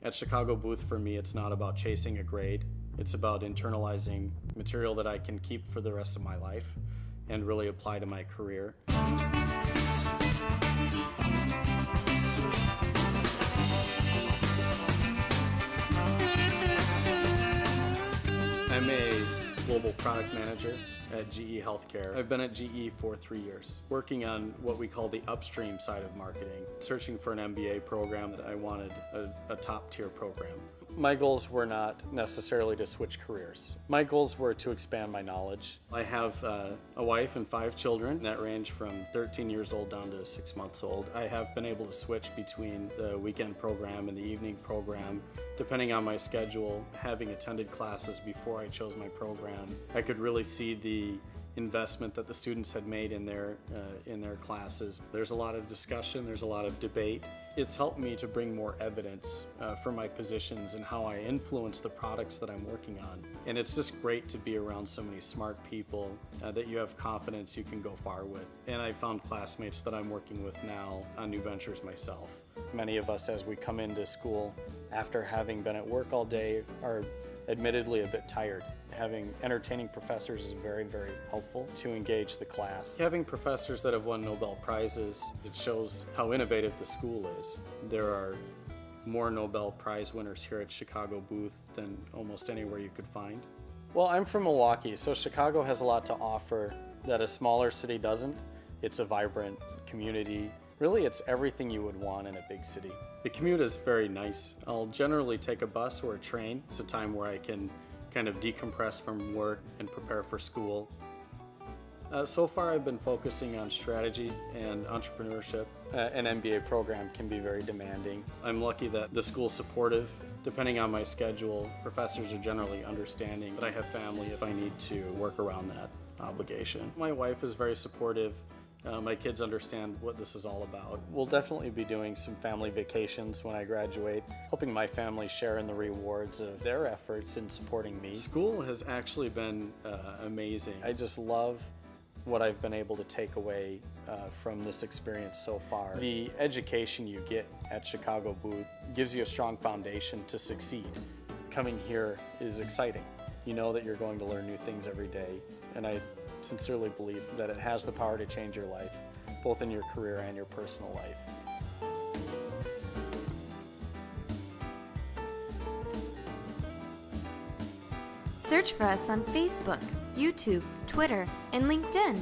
At Chicago Booth, for me, it's not about chasing a grade. It's about internalizing material that I can keep for the rest of my life and really apply to my career. I'm a global product manager at GE Healthcare. I've been at GE for 3 years, working on what we call the upstream side of marketing, searching for an MBA program that I wanted, a top-tier program. My goals were not necessarily to switch careers. My goals were to expand my knowledge. I have a wife and 5 children that range from 13 years old down to 6 months old. I have been able to switch between the weekend program and the evening program, depending on my schedule. Having attended classes before I chose my program, I could really see the investment that the students had made in their classes. There's a lot of discussion, there's a lot of debate. It's helped me to bring more evidence for my positions and how I influence the products that I'm working on. And it's just great to be around so many smart people that you have confidence you can go far with. And I found classmates that I'm working with now on new ventures myself. Many of us, as we come into school after having been at work all day, are admittedly a bit tired. Having entertaining professors is very, very helpful to engage the class. Having professors that have won Nobel Prizes, it shows how innovative the school is. There are more Nobel Prize winners here at Chicago Booth than almost anywhere you could find. Well, I'm from Milwaukee, so Chicago has a lot to offer that a smaller city doesn't. It's a vibrant community. Really, it's everything you would want in a big city. The commute is very nice. I'll generally take a bus or a train. It's a time where I can kind of decompress from work and prepare for school. So far I've been focusing on strategy and entrepreneurship. An MBA program can be very demanding. I'm lucky that the school's supportive. Depending on my schedule, professors are generally understanding, but I have family if I need to work around that obligation. My wife is very supportive. My kids understand what this is all about. We'll definitely be doing some family vacations when I graduate, helping my family share in the rewards of their efforts in supporting me. School has actually been amazing. I just love what I've been able to take away from this experience so far. The education you get at Chicago Booth gives you a strong foundation to succeed. Coming here is exciting. You know that you're going to learn new things every day, and I sincerely believe that it has the power to change your life, both in your career and your personal life. Search for us on Facebook, YouTube, Twitter, and LinkedIn.